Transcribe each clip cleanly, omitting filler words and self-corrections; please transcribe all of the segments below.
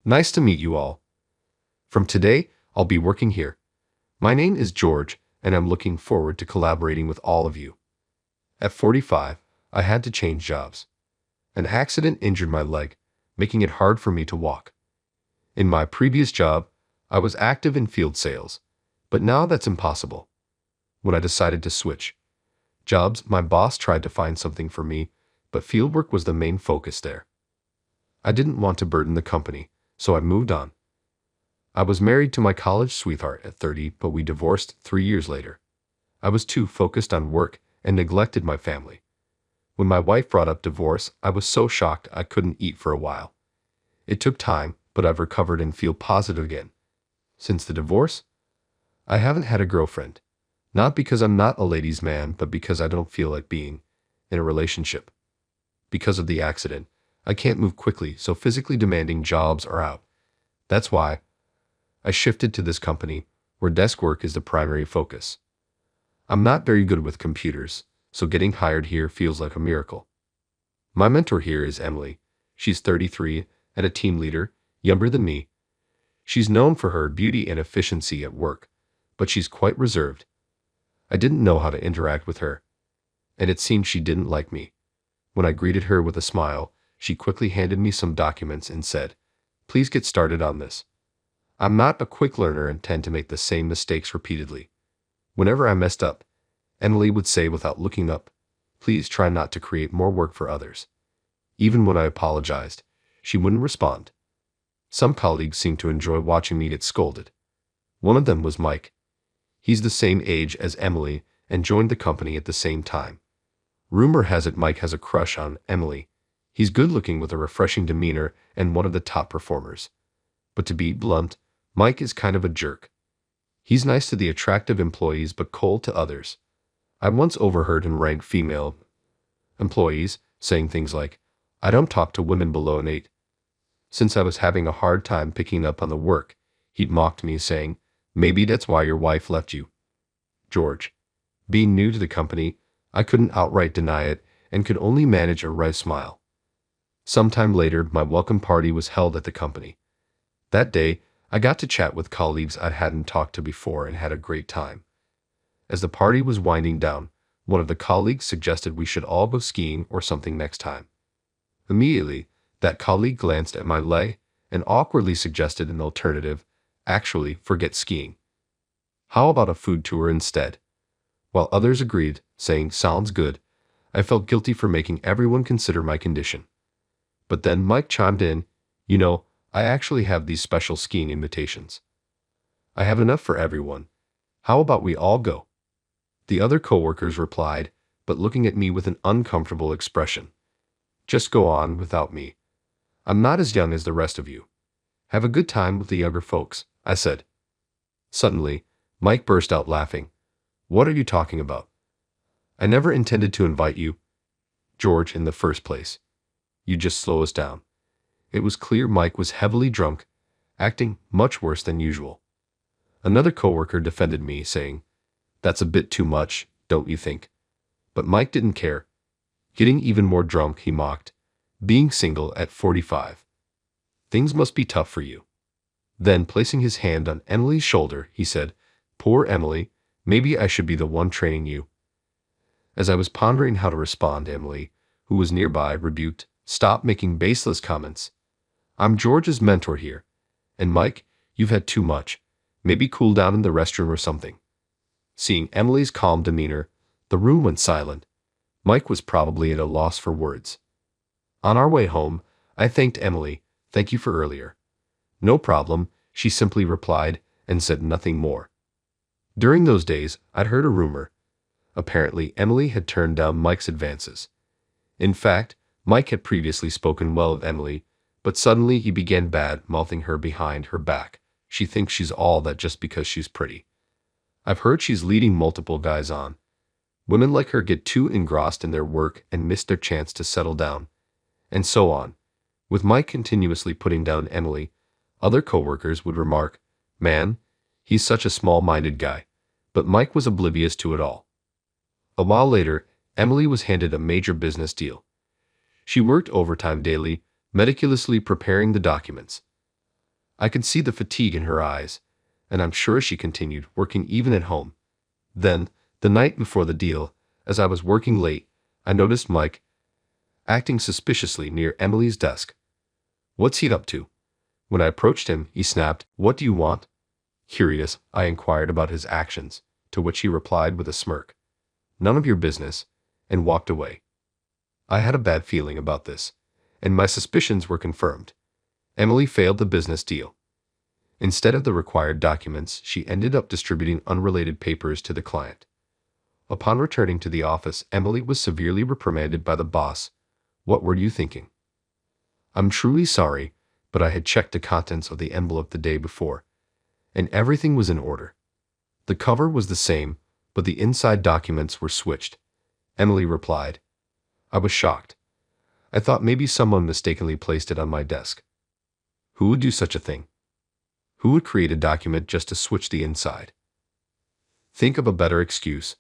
Nice to meet you all. From today, I'll be working here. My name is George, and I'm looking forward to collaborating with all of you. At 45, I had to change jobs. An accident injured my leg, making it hard for me to walk. In my previous job, I was active in field sales, but now that's impossible. When I decided to switch jobs, my boss tried to find something for me, but fieldwork was the main focus there. I didn't want to burden the company, so I moved on. I was married to my college sweetheart at 30, but we divorced 3 years later. I was too focused on work and neglected my family. When my wife brought up divorce, I was so shocked I couldn't eat for a while. It took time, but I've recovered and feel positive again. Since the divorce, I haven't had a girlfriend. Not because I'm not a ladies' man, but because I don't feel like being in a relationship. Because of the accident, I can't move quickly, so physically demanding jobs are out. That's why I shifted to this company, where desk work is the primary focus. I'm not very good with computers, so getting hired here feels like a miracle. My mentor here is Emily. She's 33 and a team leader, younger than me. She's known for her beauty and efficiency at work, but she's quite reserved. I didn't know how to interact with her, and it seemed she didn't like me. When I greeted her with a smile, she quickly handed me some documents and said, "Please get started on this." I'm not a quick learner and tend to make the same mistakes repeatedly. Whenever I messed up, Emily would say without looking up, "Please try not to create more work for others." Even when I apologized, she wouldn't respond. Some colleagues seemed to enjoy watching me get scolded. One of them was Mike. He's the same age as Emily and joined the company at the same time. Rumor has it Mike has a crush on Emily. He's good-looking with a refreshing demeanor and one of the top performers. But to be blunt, Mike is kind of a jerk. He's nice to the attractive employees but cold to others. I once overheard him rank female employees, saying things like, "I don't talk to women below an 8. Since I was having a hard time picking up on the work, he'd mocked me, saying, "Maybe that's why your wife left you." George. Being new to the company, I couldn't outright deny it and could only manage a wry smile. Sometime later, my welcome party was held at the company. That day, I got to chat with colleagues I hadn't talked to before and had a great time. As the party was winding down, one of the colleagues suggested we should all go skiing or something next time. Immediately, that colleague glanced at my leg and awkwardly suggested an alternative. Actually, forget skiing. How about a food tour instead? While others agreed, saying, "Sounds good," I felt guilty for making everyone consider my condition. But then Mike chimed in, I actually have these special skiing invitations. I have enough for everyone. How about we all go?" The other coworkers replied, but looking at me with an uncomfortable expression. "Just go on without me. I'm not as young as the rest of you. Have a good time with the younger folks," I said. Suddenly, Mike burst out laughing. "What are you talking about? I never intended to invite you, George, in the first place. You just slow us down." It was clear Mike was heavily drunk, acting much worse than usual. Another coworker defended me, saying, "That's a bit too much, don't you think?" But Mike didn't care. Getting even more drunk, he mocked, "Being single at 45. Things must be tough for you." Then, placing his hand on Emily's shoulder, he said, "Poor Emily, maybe I should be the one training you." As I was pondering how to respond, Emily, who was nearby, rebuked, "Stop making baseless comments. I'm George's mentor here. And Mike, you've had too much. Maybe cool down in the restroom or something." Seeing Emily's calm demeanor, the room went silent. Mike was probably at a loss for words. On our way home, I thanked Emily. "Thank you for earlier." "No problem," she simply replied and said nothing more. During those days, I'd heard a rumor. Apparently, Emily had turned down Mike's advances. In fact, Mike had previously spoken well of Emily, but suddenly he began bad-mouthing her behind her back. She thinks she's all that just because she's pretty. I've heard she's leading multiple guys on. Women like her get too engrossed in their work and miss their chance to settle down. And so on. With Mike continuously putting down Emily, other coworkers would remark, "Man, he's such a small-minded guy." But Mike was oblivious to it all. A while later, Emily was handed a major business deal. She worked overtime daily, meticulously preparing the documents. I could see the fatigue in her eyes, and I'm sure she continued working even at home. Then, the night before the deal, as I was working late, I noticed Mike acting suspiciously near Emily's desk. What's he up to? When I approached him, he snapped, "What do you want?" Curious, I inquired about his actions, to which he replied with a smirk, "None of your business," and walked away. I had a bad feeling about this, and my suspicions were confirmed. Emily failed the business deal. Instead of the required documents, she ended up distributing unrelated papers to the client. Upon returning to the office, Emily was severely reprimanded by the boss. "What were you thinking?" "I'm truly sorry, but I had checked the contents of the envelope the day before, and everything was in order. The cover was the same, but the inside documents were switched," Emily replied. I was shocked. I thought maybe someone mistakenly placed it on my desk. Who would do such a thing? Who would create a document just to switch the inside? Think of a better excuse.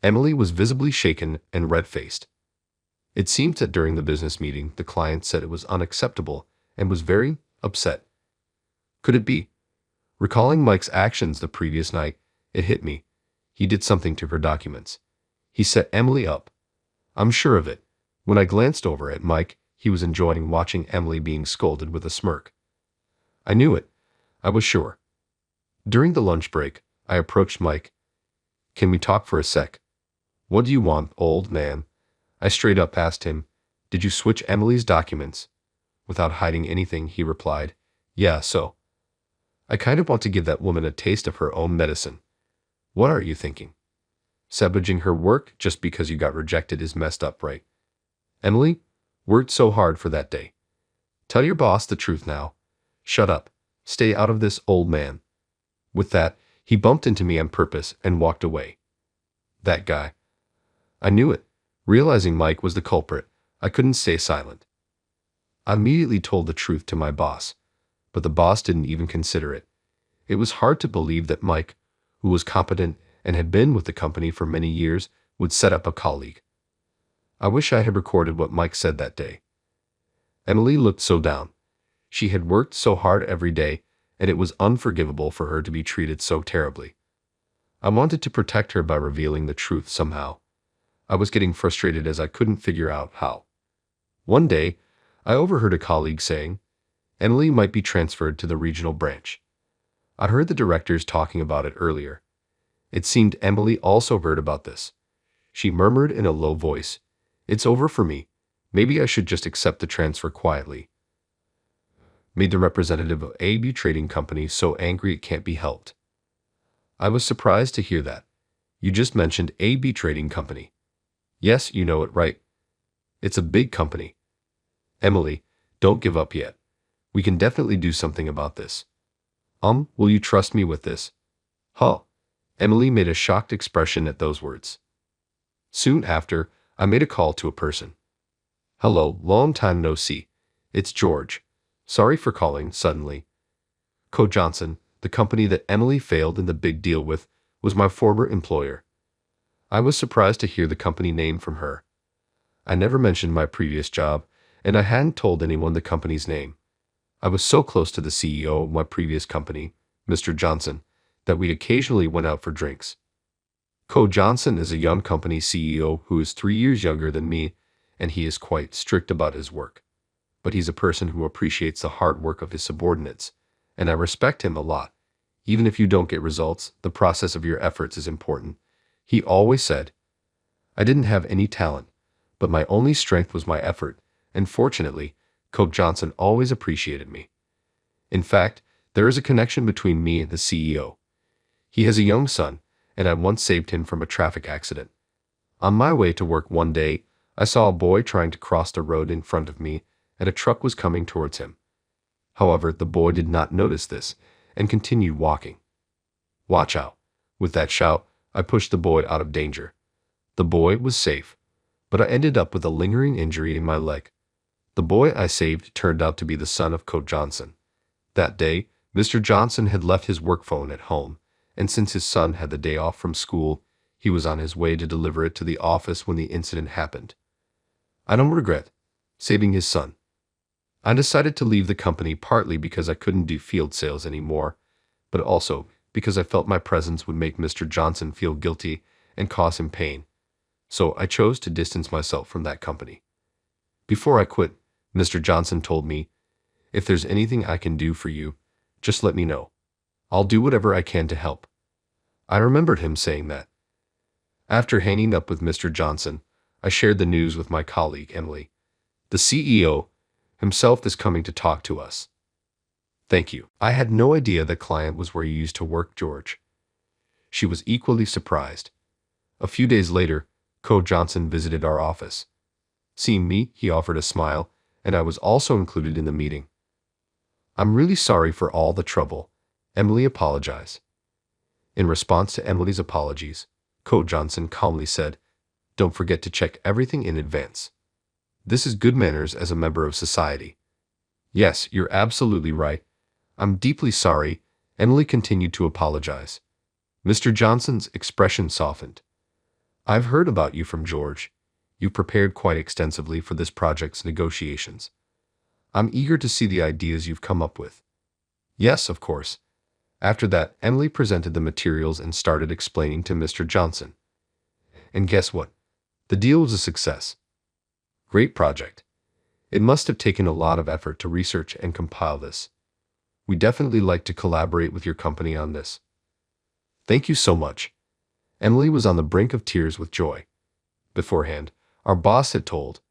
Emily was visibly shaken and red-faced. It seemed that during the business meeting, the client said it was unacceptable and was very upset. Could it be? Recalling Mike's actions the previous night, it hit me. He did something to her documents. He set Emily up. I'm sure of it. When I glanced over at Mike, he was enjoying watching Emily being scolded with a smirk. I knew it. I was sure. During the lunch break, I approached Mike. "Can we talk for a sec?" "What do you want, old man?" I straight up asked him. "Did you switch Emily's documents?" Without hiding anything, he replied, "Yeah, so. I kind of want to give that woman a taste of her own medicine." "What are you thinking? Sabotaging her work just because you got rejected is messed up, right? Emily worked so hard for that day. Tell your boss the truth now. Shut up. Stay out of this, old man." With that, he bumped into me on purpose and walked away. That guy. I knew it. Realizing Mike was the culprit, I couldn't stay silent. I immediately told the truth to my boss, but the boss didn't even consider it. It was hard to believe that Mike, who was competent and had been with the company for many years, would set up a colleague. I wish I had recorded what Mike said that day. Emily looked so down. She had worked so hard every day, and it was unforgivable for her to be treated so terribly. I wanted to protect her by revealing the truth somehow. I was getting frustrated as I couldn't figure out how. One day, I overheard a colleague saying, "Emily might be transferred to the regional branch." I heard the directors talking about it earlier. It seemed Emily also heard about this. She murmured in a low voice, "It's over for me. Maybe I should just accept the transfer quietly." Made the representative of AB Trading Company so angry it can't be helped. I was surprised to hear that. "You just mentioned AB Trading Company." "Yes, you know it right. It's a big company." "Emily, don't give up yet. We can definitely do something about this." Will you trust me with this?" "Huh." Emily made a shocked expression at those words. Soon after, I made a call to a person. "Hello, long time no see. It's George. Sorry for calling suddenly. Co. Johnson, the company that Emily failed in the big deal with, was my former employer." I was surprised to hear the company name from her. I never mentioned my previous job, and I hadn't told anyone the company's name. I was so close to the CEO of my previous company, Mr. Johnson, that we occasionally went out for drinks. Co. Johnson is a young company CEO who is 3 years younger than me, and he is quite strict about his work. But he's a person who appreciates the hard work of his subordinates, and I respect him a lot. "Even if you don't get results, the process of your efforts is important," he always said. I didn't have any talent, but my only strength was my effort, and fortunately, Co. Johnson always appreciated me. In fact, there is a connection between me and the CEO. He has a young son, and I once saved him from a traffic accident. On my way to work one day, I saw a boy trying to cross the road in front of me, and a truck was coming towards him. However, the boy did not notice this and continued walking. "Watch out." With that shout, I pushed the boy out of danger. The boy was safe, but I ended up with a lingering injury in my leg. The boy I saved turned out to be the son of Coach Johnson. That day, Mr. Johnson had left his work phone at home, and since his son had the day off from school, he was on his way to deliver it to the office when the incident happened. I don't regret saving his son. I decided to leave the company partly because I couldn't do field sales anymore, but also because I felt my presence would make Mr. Johnson feel guilty and cause him pain. So I chose to distance myself from that company. Before I quit, Mr. Johnson told me, "If there's anything I can do for you, just let me know. I'll do whatever I can to help." I remembered him saying that. After hanging up with Mr. Johnson, I shared the news with my colleague, Emily. "The CEO himself is coming to talk to us." "Thank you." I had no idea the client was where you used to work, George. She was equally surprised. A few days later, Co. Johnson visited our office. Seeing me, he offered a smile, and I was also included in the meeting. "I'm really sorry for all the trouble," Emily apologized. In response to Emily's apologies, Co. Johnson calmly said, "Don't forget to check everything in advance. This is good manners as a member of society." "Yes, you're absolutely right. I'm deeply sorry," Emily continued to apologize. Mr. Johnson's expression softened. "I've heard about you from George. You prepared quite extensively for this project's negotiations. I'm eager to see the ideas you've come up with." "Yes, of course." After that, Emily presented the materials and started explaining to Mr. Johnson. And guess what? The deal was a success. Great project. It must have taken a lot of effort to research and compile this. We definitely like to collaborate with your company on this. Thank you so much. Emily was on the brink of tears with joy. Beforehand, our boss had told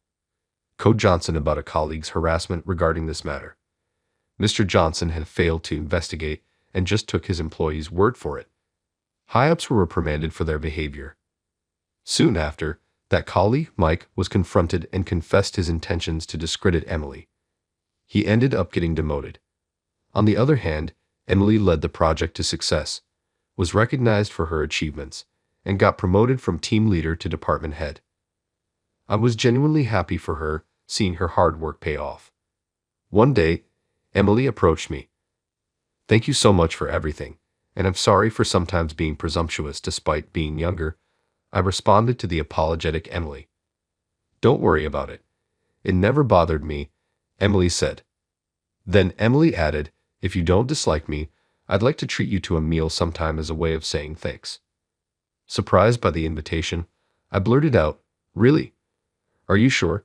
Co. Johnson about a colleague's harassment regarding this matter. Mr. Johnson had failed to investigate and just took his employee's word for it. High-ups were reprimanded for their behavior. Soon after, that colleague, Mike, was confronted and confessed his intentions to discredit Emily. He ended up getting demoted. On the other hand, Emily led the project to success, was recognized for her achievements, and got promoted from team leader to department head. I was genuinely happy for her, seeing her hard work pay off. One day, Emily approached me. "Thank you so much for everything, and I'm sorry for sometimes being presumptuous despite being younger," I responded to the apologetic Emily. "Don't worry about it. It never bothered me," Emily said. Then Emily added, "If you don't dislike me, I'd like to treat you to a meal sometime as a way of saying thanks." Surprised by the invitation, I blurted out, "Really? Are you sure?"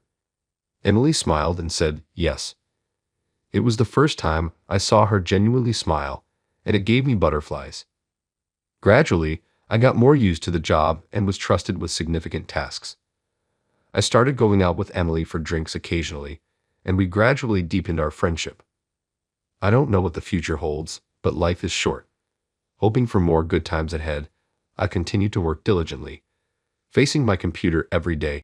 Emily smiled and said, "Yes." It was the first time I saw her genuinely smile, and it gave me butterflies. Gradually, I got more used to the job and was trusted with significant tasks. I started going out with Emily for drinks occasionally, and we gradually deepened our friendship. I don't know what the future holds, but life is short. Hoping for more good times ahead, I continue to work diligently, facing my computer every day.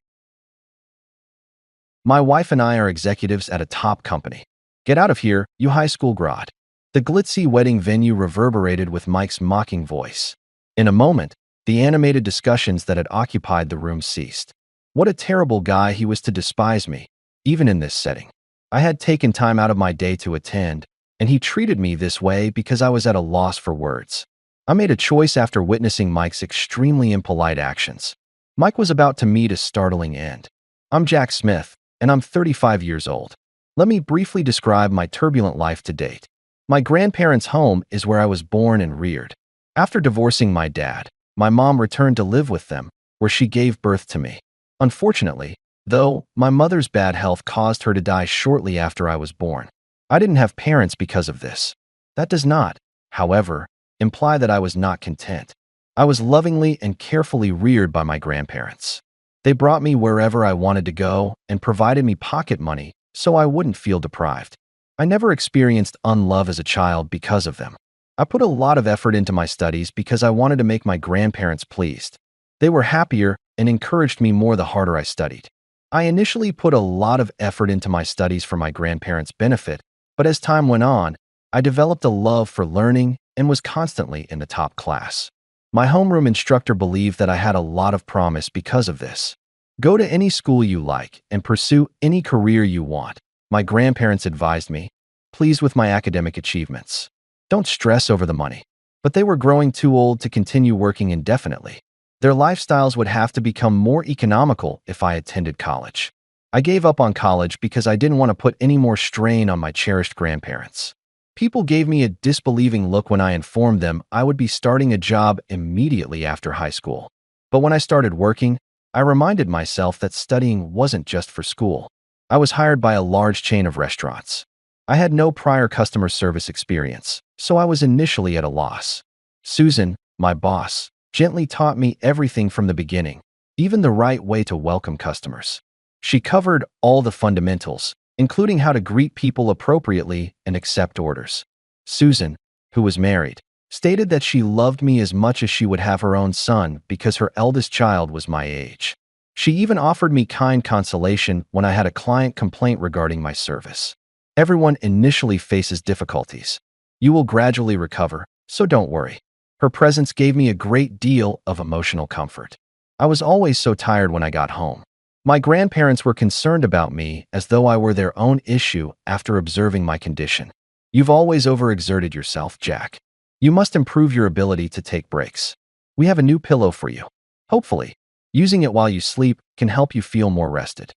My wife and I are executives at a top company. Get out of here, you high school grad. The glitzy wedding venue reverberated with Mike's mocking voice. In a moment, the animated discussions that had occupied the room ceased. What a terrible guy he was to despise me, even in this setting. I had taken time out of my day to attend, and he treated me this way because I was at a loss for words. I made a choice after witnessing Mike's extremely impolite actions. Mike was about to meet a startling end. I'm Jack Smith, and I'm 35 years old. Let me briefly describe my turbulent life to date. My grandparents' home is where I was born and reared. After divorcing my dad, my mom returned to live with them, where she gave birth to me. Unfortunately, though, my mother's bad health caused her to die shortly after I was born. I didn't have parents because of this. That does not, however, imply that I was not content. I was lovingly and carefully reared by my grandparents. They brought me wherever I wanted to go and provided me pocket money so I wouldn't feel deprived. I never experienced unlove as a child because of them. I put a lot of effort into my studies because I wanted to make my grandparents pleased. They were happier and encouraged me more the harder I studied. I initially put a lot of effort into my studies for my grandparents' benefit, but as time went on, I developed a love for learning and was constantly in the top class. My homeroom instructor believed that I had a lot of promise because of this. Go to any school you like and pursue any career you want, my grandparents advised me, pleased with my academic achievements. Don't stress over the money. But they were growing too old to continue working indefinitely. Their lifestyles would have to become more economical if I attended college. I gave up on college because I didn't want to put any more strain on my cherished grandparents. People gave me a disbelieving look when I informed them I would be starting a job immediately after high school. But when I started working, I reminded myself that studying wasn't just for school. I was hired by a large chain of restaurants. I had no prior customer service experience, so I was initially at a loss. Susan, my boss, gently taught me everything from the beginning, even the right way to welcome customers. She covered all the fundamentals, including how to greet people appropriately and accept orders. Susan, who was married, stated that she loved me as much as she would have her own son because her eldest child was my age. She even offered me kind consolation when I had a client complaint regarding my service. Everyone initially faces difficulties. You will gradually recover, so don't worry. Her presence gave me a great deal of emotional comfort. I was always so tired when I got home. My grandparents were concerned about me as though I were their own issue after observing my condition. You've always overexerted yourself, Jack. You must improve your ability to take breaks. We have a new pillow for you. Hopefully, using it while you sleep can help you feel more rested.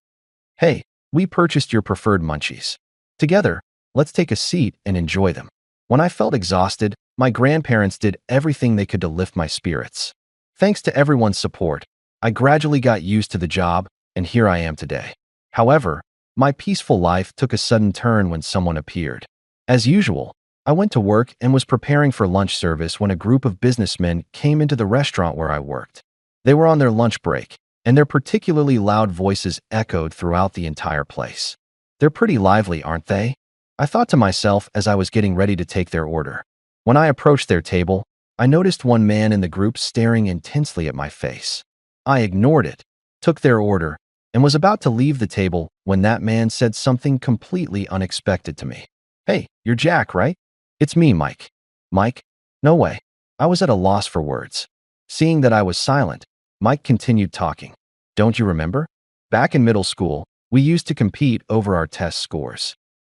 Hey, we purchased your preferred munchies. Together, let's take a seat and enjoy them. When I felt exhausted, my grandparents did everything they could to lift my spirits. Thanks to everyone's support, I gradually got used to the job, and here I am today. However, my peaceful life took a sudden turn when someone appeared. As usual, I went to work and was preparing for lunch service when a group of businessmen came into the restaurant where I worked. They were on their lunch break, and their particularly loud voices echoed throughout the entire place. They're pretty lively, aren't they? I thought to myself as I was getting ready to take their order. When I approached their table, I noticed one man in the group staring intensely at my face. I ignored it, took their order, and was about to leave the table when that man said something completely unexpected to me. Hey, you're Jack, right? It's me, Mike. Mike? No way. I was at a loss for words. Seeing that I was silent, Mike continued talking. Don't you remember? Back in middle school, we used to compete over our test scores.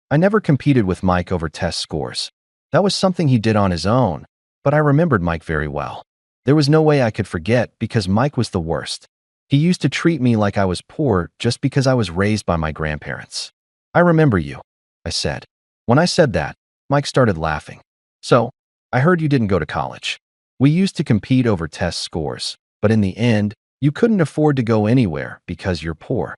I never competed with Mike over test scores. That was something he did on his own, but I remembered Mike very well. There was no way I could forget because Mike was the worst. He used to treat me like I was poor just because I was raised by my grandparents. I remember you, I said. When I said that, Mike started laughing. So, I heard you didn't go to college. We used to compete over test scores, but in the end, you couldn't afford to go anywhere because you're poor.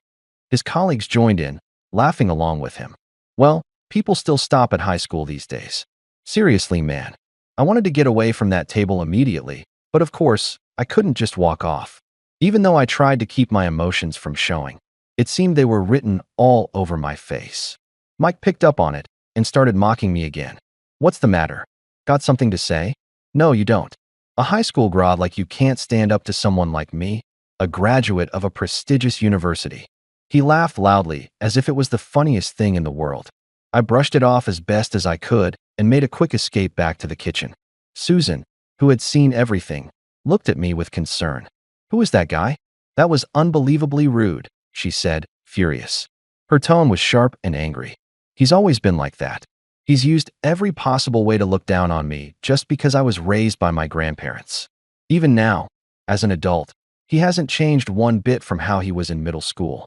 His colleagues joined in, laughing along with him. Well, people still stop at high school these days. Seriously, man. I wanted to get away from that table immediately, but of course, I couldn't just walk off. Even though I tried to keep my emotions from showing, it seemed they were written all over my face. Mike picked up on it and started mocking me again. What's the matter? Got something to say? No, you don't. A high school grad like you can't stand up to someone like me, a graduate of a prestigious university. He laughed loudly as if it was the funniest thing in the world. I brushed it off as best as I could and made a quick escape back to the kitchen. Susan, who had seen everything, looked at me with concern. Who is that guy? That was unbelievably rude, she said, furious. Her tone was sharp and angry. He's always been like that. He's used every possible way to look down on me just because I was raised by my grandparents. Even now, as an adult, he hasn't changed one bit from how he was in middle school.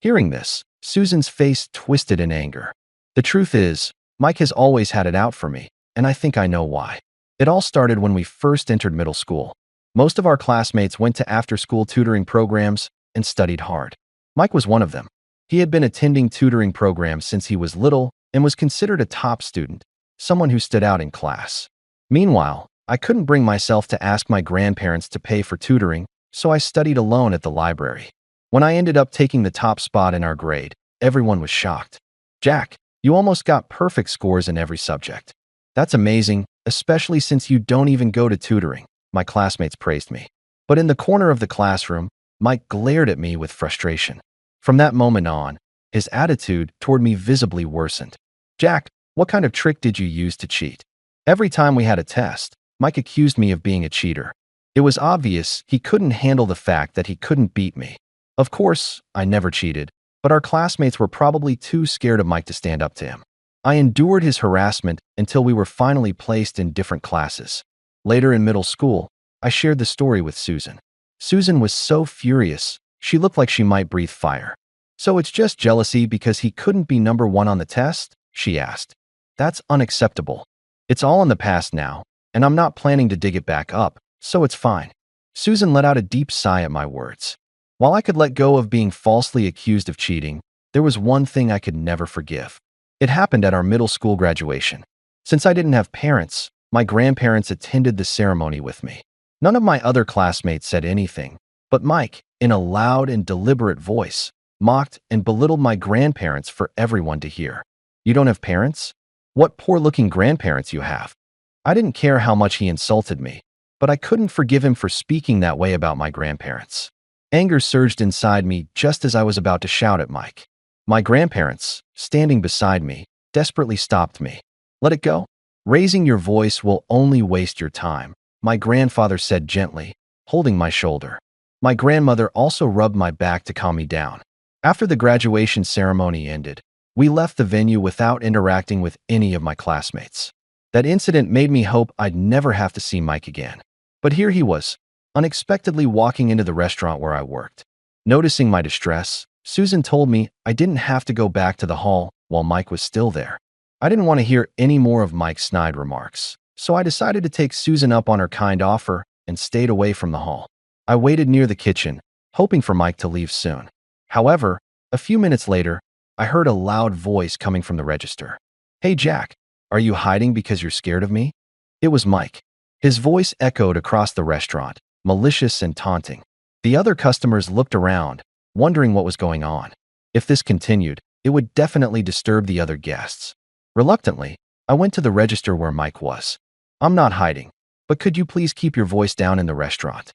Hearing this, Susan's face twisted in anger. The truth is, Mike has always had it out for me, and I think I know why. It all started when we first entered middle school. Most of our classmates went to after-school tutoring programs and studied hard. Mike was one of them. He had been attending tutoring programs since he was little and was considered a top student, someone who stood out in class. Meanwhile, I couldn't bring myself to ask my grandparents to pay for tutoring, so I studied alone at the library. When I ended up taking the top spot in our grade, everyone was shocked. Jack, you almost got perfect scores in every subject. That's amazing, especially since you don't even go to tutoring. My classmates praised me. But in the corner of the classroom, Mike glared at me with frustration. From that moment on, his attitude toward me visibly worsened. Jack, what kind of trick did you use to cheat? Every time we had a test, Mike accused me of being a cheater. It was obvious he couldn't handle the fact that he couldn't beat me. Of course, I never cheated, but our classmates were probably too scared of Mike to stand up to him. I endured his harassment until we were finally placed in different classes. Later in middle school, I shared the story with Susan. Susan was so furious, she looked like she might breathe fire. So it's just jealousy because he couldn't be number one on the test? She asked. That's unacceptable. It's all in the past now, and I'm not planning to dig it back up, so it's fine. Susan let out a deep sigh at my words. While I could let go of being falsely accused of cheating, there was one thing I could never forgive. It happened at our middle school graduation. Since I didn't have parents, my grandparents attended the ceremony with me. None of my other classmates said anything, but Mike, in a loud and deliberate voice, mocked and belittled my grandparents for everyone to hear. You don't have parents? What poor-looking grandparents you have. I didn't care how much he insulted me, but I couldn't forgive him for speaking that way about my grandparents. Anger surged inside me just as I was about to shout at Mike. My grandparents, standing beside me, desperately stopped me. Let it go. Raising your voice will only waste your time, my grandfather said gently, holding my shoulder. My grandmother also rubbed my back to calm me down. After the graduation ceremony ended, we left the venue without interacting with any of my classmates. That incident made me hope I'd never have to see Mike again. But here he was, unexpectedly walking into the restaurant where I worked. Noticing my distress, Susan told me I didn't have to go back to the hall while Mike was still there. I didn't want to hear any more of Mike's snide remarks, so I decided to take Susan up on her kind offer and stayed away from the hall. I waited near the kitchen, hoping for Mike to leave soon. However, a few minutes later, I heard a loud voice coming from the register. Hey Jack, are you hiding because you're scared of me? It was Mike. His voice echoed across the restaurant, malicious and taunting. The other customers looked around, wondering what was going on. If this continued, it would definitely disturb the other guests. Reluctantly, I went to the register where Mike was. I'm not hiding, but could you please keep your voice down in the restaurant?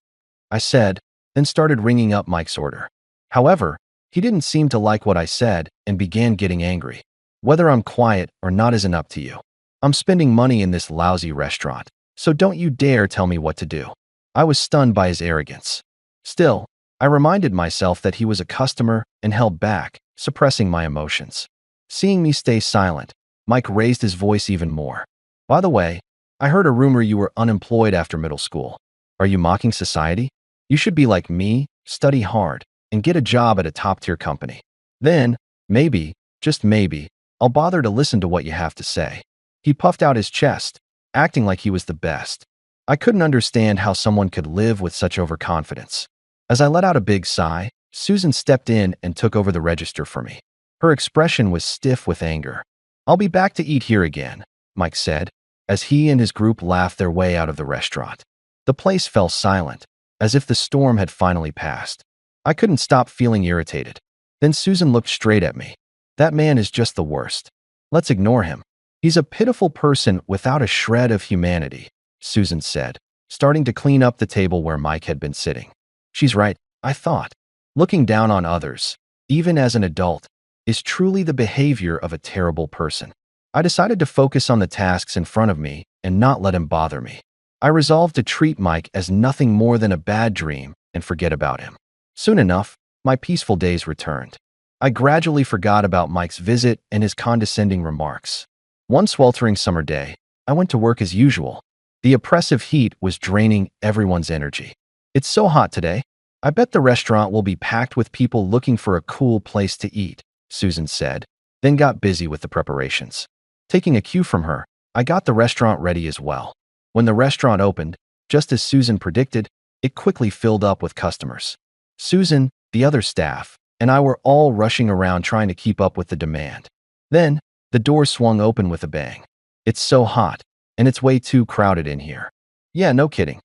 I said, then started ringing up Mike's order. However, he didn't seem to like what I said and began getting angry. Whether I'm quiet or not isn't up to you. I'm spending money in this lousy restaurant, so don't you dare tell me what to do. I was stunned by his arrogance. Still, I reminded myself that he was a customer and held back, suppressing my emotions. Seeing me stay silent, Mike raised his voice even more. By the way, I heard a rumor you were unemployed after middle school. Are you mocking society? You should be like me, study hard, and get a job at a top-tier company. Then, maybe, just maybe, I'll bother to listen to what you have to say. He puffed out his chest, acting like he was the best. I couldn't understand how someone could live with such overconfidence. As I let out a big sigh, Susan stepped in and took over the register for me. Her expression was stiff with anger. I'll be back to eat here again, Mike said, as he and his group laughed their way out of the restaurant. The place fell silent, as if the storm had finally passed. I couldn't stop feeling irritated. Then Susan looked straight at me. That man is just the worst. Let's ignore him. He's a pitiful person without a shred of humanity, Susan said, starting to clean up the table where Mike had been sitting. She's right, I thought. Looking down on others, even as an adult, is truly the behavior of a terrible person. I decided to focus on the tasks in front of me and not let him bother me. I resolved to treat Mike as nothing more than a bad dream and forget about him. Soon enough, my peaceful days returned. I gradually forgot about Mike's visit and his condescending remarks. One sweltering summer day, I went to work as usual. The oppressive heat was draining everyone's energy. It's so hot today. I bet the restaurant will be packed with people looking for a cool place to eat, Susan said, then got busy with the preparations. Taking a cue from her, I got the restaurant ready as well. When the restaurant opened, just as Susan predicted, it quickly filled up with customers. Susan, the other staff, and I were all rushing around trying to keep up with the demand. Then, the door swung open with a bang. It's so hot, and it's way too crowded in here. Yeah, no kidding.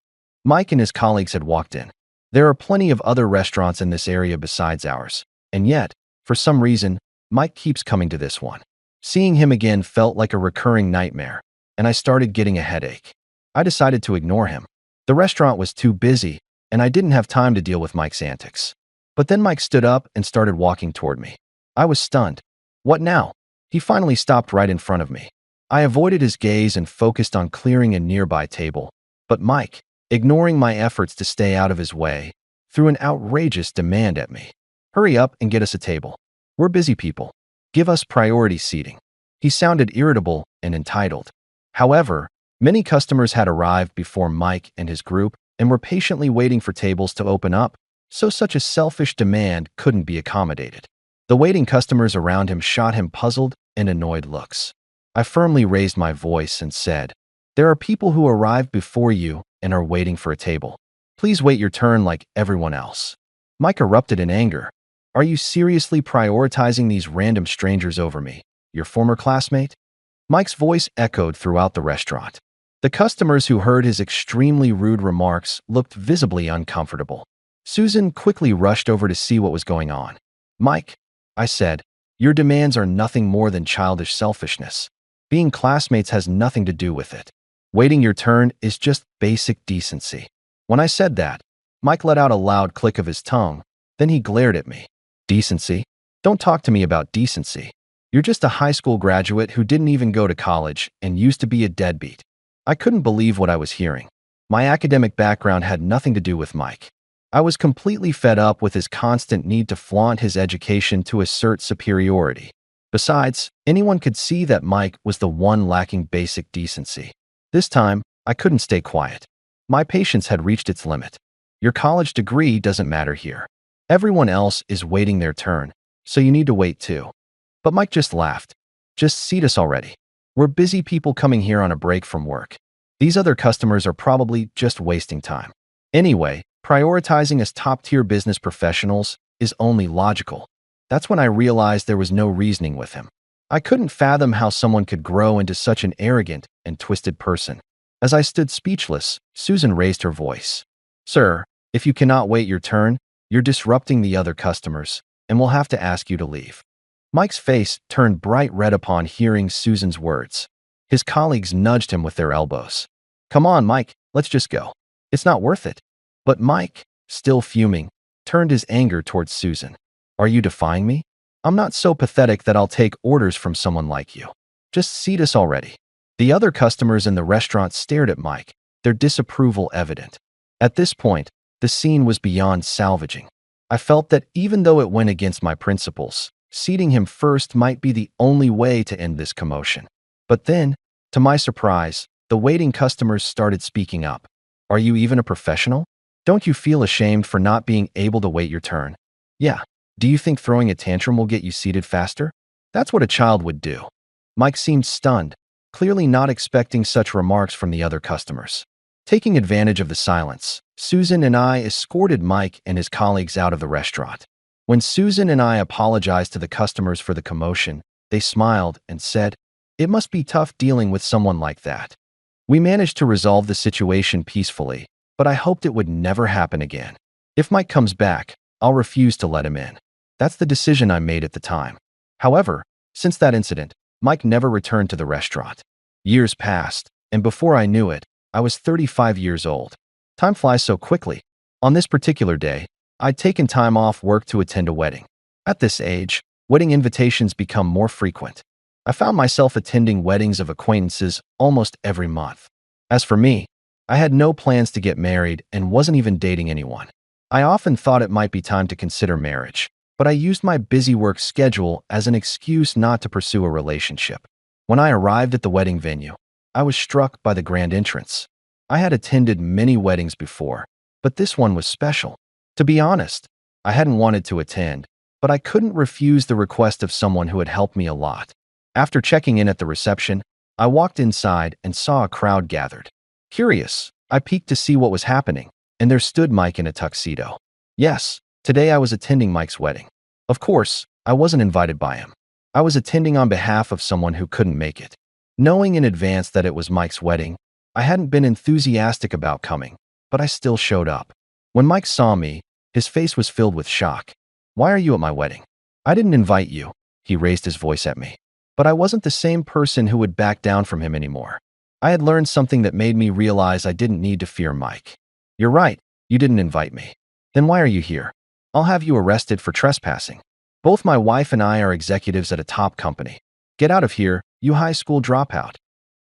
Mike and his colleagues had walked in. There are plenty of other restaurants in this area besides ours, and yet, for some reason, Mike keeps coming to this one. Seeing him again felt like a recurring nightmare, and I started getting a headache. I decided to ignore him. The restaurant was too busy, and I didn't have time to deal with Mike's antics. But then Mike stood up and started walking toward me. I was stunned. What now? He finally stopped right in front of me. I avoided his gaze and focused on clearing a nearby table. But Mike, ignoring my efforts to stay out of his way, threw an outrageous demand at me. Hurry up and get us a table. We're busy people. Give us priority seating. He sounded irritable and entitled. However, many customers had arrived before Mike and his group and were patiently waiting for tables to open up, so such a selfish demand couldn't be accommodated. The waiting customers around him shot him puzzled and annoyed looks. I firmly raised my voice and said, "There are people who arrived before you and are waiting for a table. Please wait your turn like everyone else." Mike erupted in anger. "Are you seriously prioritizing these random strangers over me, your former classmate?" Mike's voice echoed throughout the restaurant. The customers who heard his extremely rude remarks looked visibly uncomfortable. Susan quickly rushed over to see what was going on. "Mike," I said, "your demands are nothing more than childish selfishness. Being classmates has nothing to do with it. Waiting your turn is just basic decency." When I said that, Mike let out a loud click of his tongue. Then he glared at me. "Decency? Don't talk to me about decency. You're just a high school graduate who didn't even go to college and used to be a deadbeat." I couldn't believe what I was hearing. My academic background had nothing to do with Mike. I was completely fed up with his constant need to flaunt his education to assert superiority. Besides, anyone could see that Mike was the one lacking basic decency. This time, I couldn't stay quiet. My patience had reached its limit. "Your college degree doesn't matter here. Everyone else is waiting their turn, so you need to wait too." But Mike just laughed. "Just seat us already. We're busy people coming here on a break from work. These other customers are probably just wasting time. Anyway, prioritizing us top-tier business professionals is only logical." That's when I realized there was no reasoning with him. I couldn't fathom how someone could grow into such an arrogant and twisted person. As I stood speechless, Susan raised her voice. "Sir, if you cannot wait your turn, you're disrupting the other customers, and we'll have to ask you to leave." Mike's face turned bright red upon hearing Susan's words. His colleagues nudged him with their elbows. "Come on, Mike, let's just go. It's not worth it." But Mike, still fuming, turned his anger towards Susan. "Are you defying me? I'm not so pathetic that I'll take orders from someone like you. Just seat us already." The other customers in the restaurant stared at Mike, their disapproval evident. At this point, the scene was beyond salvaging. I felt that even though it went against my principles, seating him first might be the only way to end this commotion. But then, to my surprise, the waiting customers started speaking up. "Are you even a professional? Don't you feel ashamed for not being able to wait your turn? Yeah, do you think throwing a tantrum will get you seated faster? That's what a child would do." Mike seemed stunned, clearly not expecting such remarks from the other customers. Taking advantage of the silence, Susan and I escorted Mike and his colleagues out of the restaurant. When Susan and I apologized to the customers for the commotion, they smiled and said, "It must be tough dealing with someone like that." We managed to resolve the situation peacefully, but I hoped it would never happen again. If Mike comes back, I'll refuse to let him in. That's the decision I made at the time. However, since that incident, Mike never returned to the restaurant. Years passed, and before I knew it, I was 35 years old. Time flies so quickly. On this particular day, I'd taken time off work to attend a wedding. At this age, wedding invitations become more frequent. I found myself attending weddings of acquaintances almost every month. As for me, I had no plans to get married and wasn't even dating anyone. I often thought it might be time to consider marriage, but I used my busy work schedule as an excuse not to pursue a relationship. When I arrived at the wedding venue, I was struck by the grand entrance. I had attended many weddings before, but this one was special. To be honest, I hadn't wanted to attend, but I couldn't refuse the request of someone who had helped me a lot. After checking in at the reception, I walked inside and saw a crowd gathered. Curious, I peeked to see what was happening, and there stood Mike in a tuxedo. Yes, today I was attending Mike's wedding. Of course, I wasn't invited by him. I was attending on behalf of someone who couldn't make it. Knowing in advance that it was Mike's wedding, I hadn't been enthusiastic about coming, but I still showed up. When Mike saw me, his face was filled with shock. "Why are you at my wedding?" "I didn't invite you," he raised his voice at me. But I wasn't the same person who would back down from him anymore. I had learned something that made me realize I didn't need to fear Mike. "You're right, you didn't invite me. Then why are you here? I'll have you arrested for trespassing. Both my wife and I are executives at a top company. Get out of here, you high school dropout."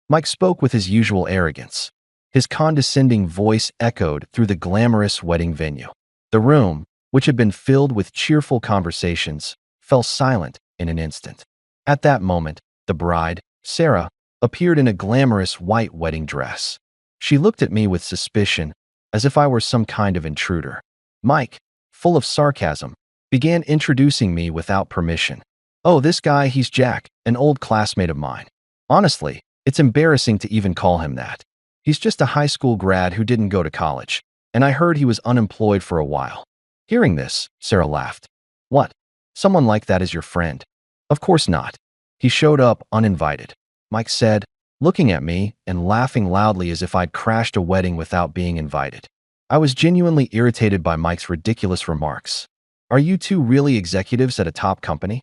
Mike spoke with his usual arrogance. His condescending voice echoed through the glamorous wedding venue. The room, which had been filled with cheerful conversations, fell silent in an instant. At that moment, the bride, Sarah, appeared in a glamorous white wedding dress. She looked at me with suspicion, as if I were some kind of intruder. Mike, full of sarcasm, began introducing me without permission. "Oh, this guy, he's Jack, an old classmate of mine. Honestly, it's embarrassing to even call him that. He's just a high school grad who didn't go to college, and I heard he was unemployed for a while." Hearing this, Sarah laughed. "What? Someone like that is your friend?" "Of course not. He showed up uninvited," Mike said, looking at me and laughing loudly as if I'd crashed a wedding without being invited. I was genuinely irritated by Mike's ridiculous remarks. "Are you two really executives at a top company?"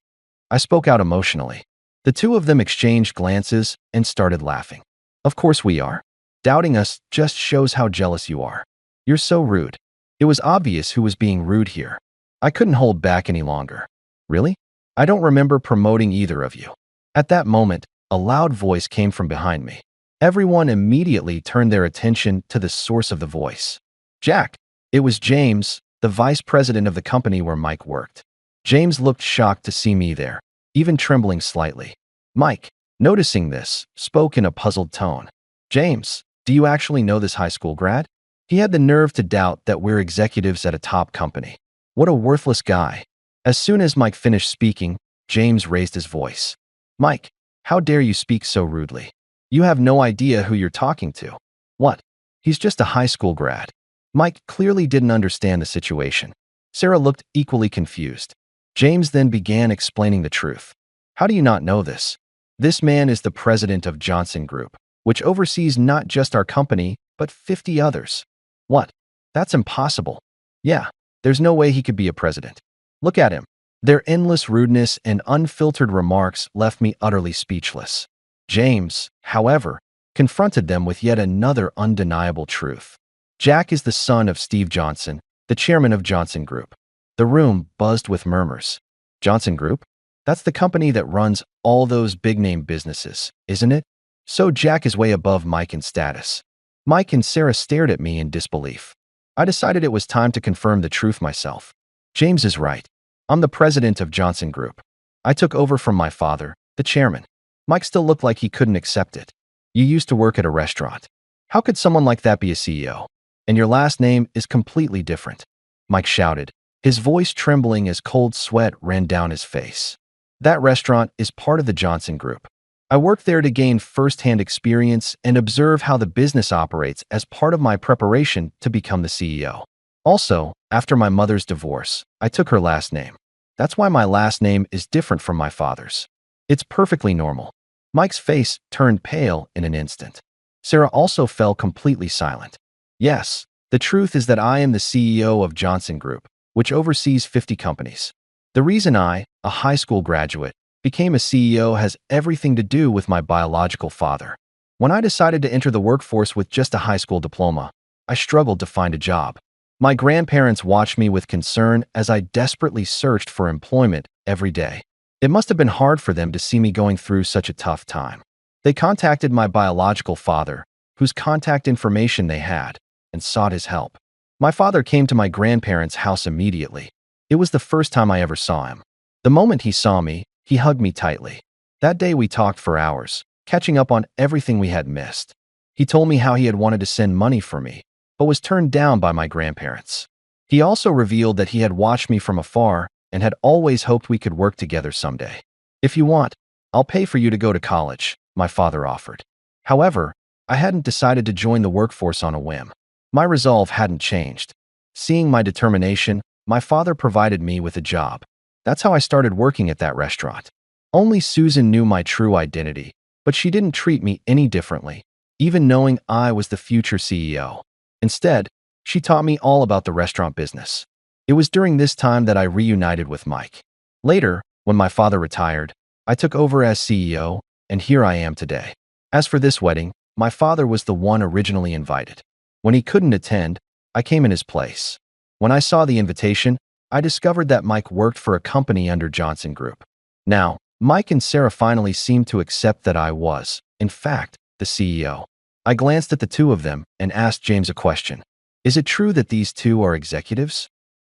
I spoke out emotionally. The two of them exchanged glances and started laughing. "Of course we are. Doubting us just shows how jealous you are. You're so rude." It was obvious who was being rude here. I couldn't hold back any longer. "Really? I don't remember promoting either of you." At that moment, a loud voice came from behind me. Everyone immediately turned their attention to the source of the voice. "Jack." It was James, the vice president of the company where Mike worked. James looked shocked to see me there, even trembling slightly. Mike, noticing this, spoke in a puzzled tone. "James, do you actually know this high school grad?" He had the nerve to doubt that we're executives at a top company. What a worthless guy. As soon as Mike finished speaking, James raised his voice. "Mike, how dare you speak so rudely? You have no idea who you're talking to." "What? He's just a high school grad." Mike clearly didn't understand the situation. Sarah looked equally confused. James then began explaining the truth. "How do you not know this? This man is the president of Johnson Group, which oversees not just our company, but 50 others." "What? That's impossible." "Yeah, there's no way he could be a president. Look at him." Their endless rudeness and unfiltered remarks left me utterly speechless. James, however, confronted them with yet another undeniable truth. "Jack is the son of Steve Johnson, the chairman of Johnson Group." The room buzzed with murmurs. "Johnson Group? That's the company that runs all those big-name businesses, isn't it? So Jack is way above Mike in status." Mike and Sarah stared at me in disbelief. I decided it was time to confirm the truth myself. James is right. I'm the president of Johnson Group. I took over from my father, the chairman. Mike still looked like he couldn't accept it. "You used to work at a restaurant. How could someone like that be a CEO? And your last name is completely different," Mike shouted, his voice trembling as cold sweat ran down his face. "That restaurant is part of the Johnson Group. I worked there to gain first-hand experience and observe how the business operates as part of my preparation to become the CEO. Also, after my mother's divorce, I took her last name. That's why my last name is different from my father's. It's perfectly normal." Mike's face turned pale in an instant. Sarah also fell completely silent. "Yes, the truth is that I am the CEO of Johnson Group, which oversees 50 companies. The reason I, a high school graduate, became a CEO has everything to do with my biological father. When I decided to enter the workforce with just a high school diploma, I struggled to find a job. My grandparents watched me with concern as I desperately searched for employment every day. It must have been hard for them to see me going through such a tough time. They contacted my biological father, whose contact information they had, and sought his help. My father came to my grandparents' house immediately. It was the first time I ever saw him. The moment he saw me, he hugged me tightly. That day we talked for hours, catching up on everything we had missed. He told me how he had wanted to send money for me, but was turned down by my grandparents. He also revealed that he had watched me from afar and had always hoped we could work together someday. "If you want, I'll pay for you to go to college," my father offered. However, I hadn't decided to join the workforce on a whim. My resolve hadn't changed. Seeing my determination, my father provided me with a job. That's how I started working at that restaurant. Only Susan knew my true identity, but she didn't treat me any differently, even knowing I was the future CEO. Instead, she taught me all about the restaurant business. It was during this time that I reunited with Mike. Later, when my father retired, I took over as CEO, and here I am today. As for this wedding, my father was the one originally invited. When he couldn't attend, I came in his place. When I saw the invitation, I discovered that Mike worked for a company under Johnson Group. Now, Mike and Sarah finally seemed to accept that I was, in fact, the CEO. I glanced at the two of them and asked James a question. "Is it true that these two are executives?"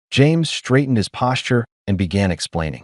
James straightened his posture and began explaining.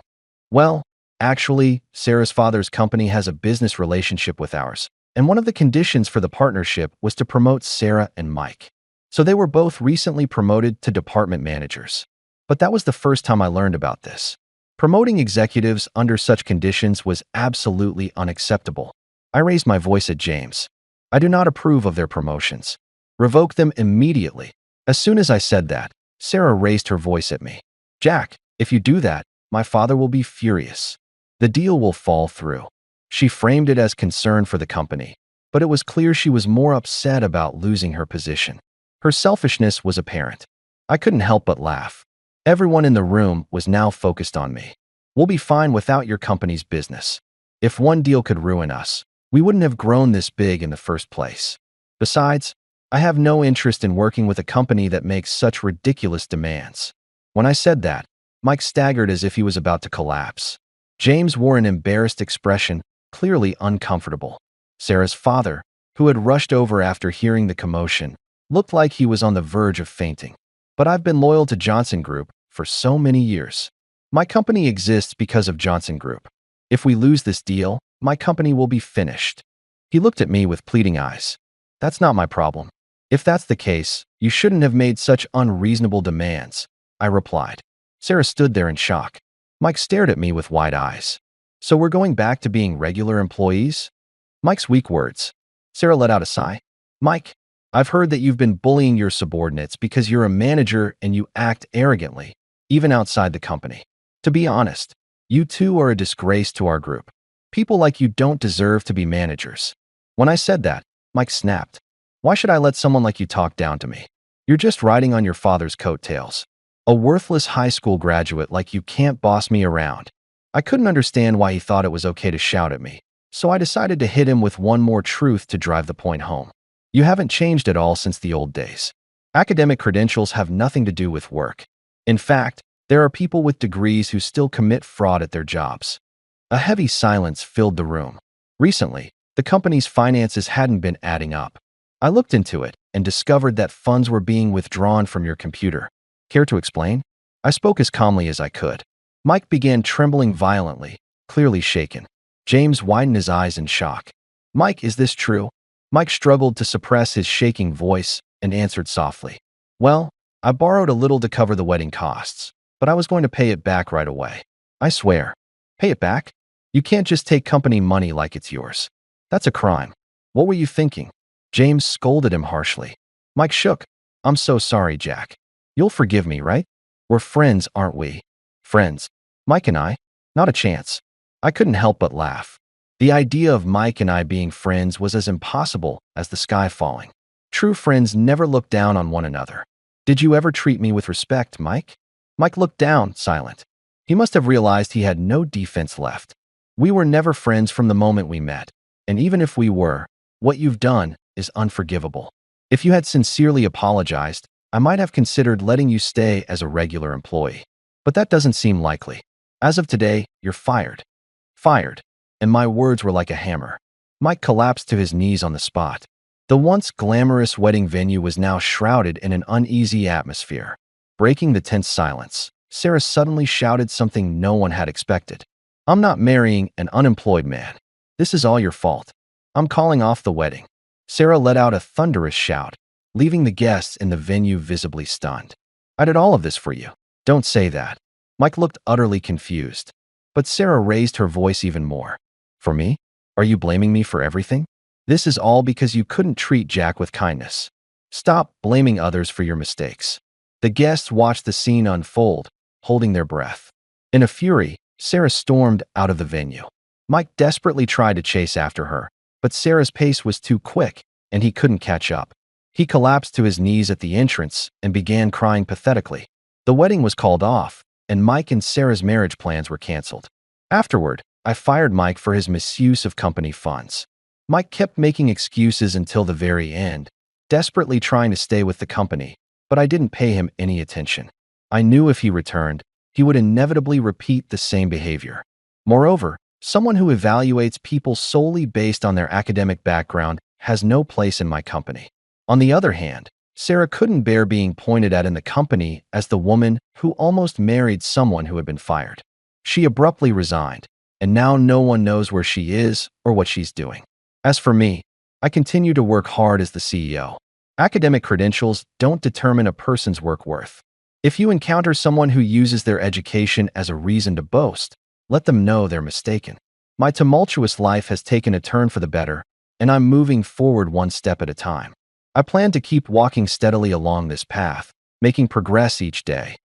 "Well, actually, Sarah's father's company has a business relationship with ours, and one of the conditions for the partnership was to promote Sarah and Mike. So they were both recently promoted to department managers. But that was the first time I learned about this. Promoting executives under such conditions was absolutely unacceptable. I raised my voice at James. I do not approve of their promotions. Revoke them immediately. As soon as I said that, Sarah raised her voice at me. Jack, if you do that, my father will be furious. The deal will fall through. She framed it as concern for the company, but it was clear she was more upset about losing her position. Her selfishness was apparent. I couldn't help but laugh. Everyone in the room was now focused on me. We'll be fine without your company's business. If one deal could ruin us, we wouldn't have grown this big in the first place. Besides, I have no interest in working with a company that makes such ridiculous demands. When I said that, Mike staggered as if he was about to collapse. James wore an embarrassed expression, clearly uncomfortable. Sarah's father, who had rushed over after hearing the commotion, looked like he was on the verge of fainting. But I've been loyal to Johnson Group for so many years. My company exists because of Johnson Group. If we lose this deal, my company will be finished. He looked at me with pleading eyes. That's not my problem. If that's the case, you shouldn't have made such unreasonable demands, I replied. Sarah stood there in shock. Mike stared at me with wide eyes. So we're going back to being regular employees? Mike's weak words. Sarah let out a sigh. Mike, I've heard that you've been bullying your subordinates because you're a manager and you act arrogantly, even outside the company. To be honest, you two are a disgrace to our group. People like you don't deserve to be managers. When I said that, Mike snapped. Why should I let someone like you talk down to me? You're just riding on your father's coattails. A worthless high school graduate like you can't boss me around. I couldn't understand why he thought it was okay to shout at me, so I decided to hit him with one more truth to drive the point home. You haven't changed at all since the old days. Academic credentials have nothing to do with work. In fact, there are people with degrees who still commit fraud at their jobs. A heavy silence filled the room. Recently, the company's finances hadn't been adding up. I looked into it and discovered that funds were being withdrawn from your computer. Care to explain? I spoke as calmly as I could. Mike began trembling violently, clearly shaken. James widened his eyes in shock. Mike, is this true? Mike struggled to suppress his shaking voice and answered softly. Well, I borrowed a little to cover the wedding costs, but I was going to pay it back right away. I swear. Pay it back? You can't just take company money like it's yours. That's a crime. What were you thinking? James scolded him harshly. Mike shook. I'm so sorry, Jack. You'll forgive me, right? We're friends, aren't we? Friends. Mike and I? Not a chance. I couldn't help but laugh. The idea of Mike and I being friends was as impossible as the sky falling. True friends never look down on one another. Did you ever treat me with respect, Mike? Mike looked down, silent. He must have realized he had no defense left. We were never friends from the moment we met, and even if we were, what you've done is unforgivable. If you had sincerely apologized, I might have considered letting you stay as a regular employee. But that doesn't seem likely. As of today, you're fired. Fired. And my words were like a hammer. Mike collapsed to his knees on the spot. The once glamorous wedding venue was now shrouded in an uneasy atmosphere. Breaking the tense silence, Sarah suddenly shouted something no one had expected. I'm not marrying an unemployed man. This is all your fault. I'm calling off the wedding. Sarah let out a thunderous shout, leaving the guests in the venue visibly stunned. I did all of this for you. Don't say that. Mike looked utterly confused. But Sarah raised her voice even more. For me? Are you blaming me for everything? This is all because you couldn't treat Jack with kindness. Stop blaming others for your mistakes. The guests watched the scene unfold, holding their breath. In a fury, Sarah stormed out of the venue. Mike desperately tried to chase after her, but Sarah's pace was too quick, and he couldn't catch up. He collapsed to his knees at the entrance and began crying pathetically. The wedding was called off, and Mike and Sarah's marriage plans were canceled. Afterward, I fired Mike for his misuse of company funds. Mike kept making excuses until the very end, desperately trying to stay with the company, but I didn't pay him any attention. I knew if he returned, he would inevitably repeat the same behavior. Moreover, someone who evaluates people solely based on their academic background has no place in my company. On the other hand, Sarah couldn't bear being pointed at in the company as the woman who almost married someone who had been fired. She abruptly resigned, and now no one knows where she is or what she's doing. As for me, I continue to work hard as the CEO. Academic credentials don't determine a person's work worth. If you encounter someone who uses their education as a reason to boast, let them know they're mistaken. My tumultuous life has taken a turn for the better, and I'm moving forward one step at a time. I plan to keep walking steadily along this path, making progress each day.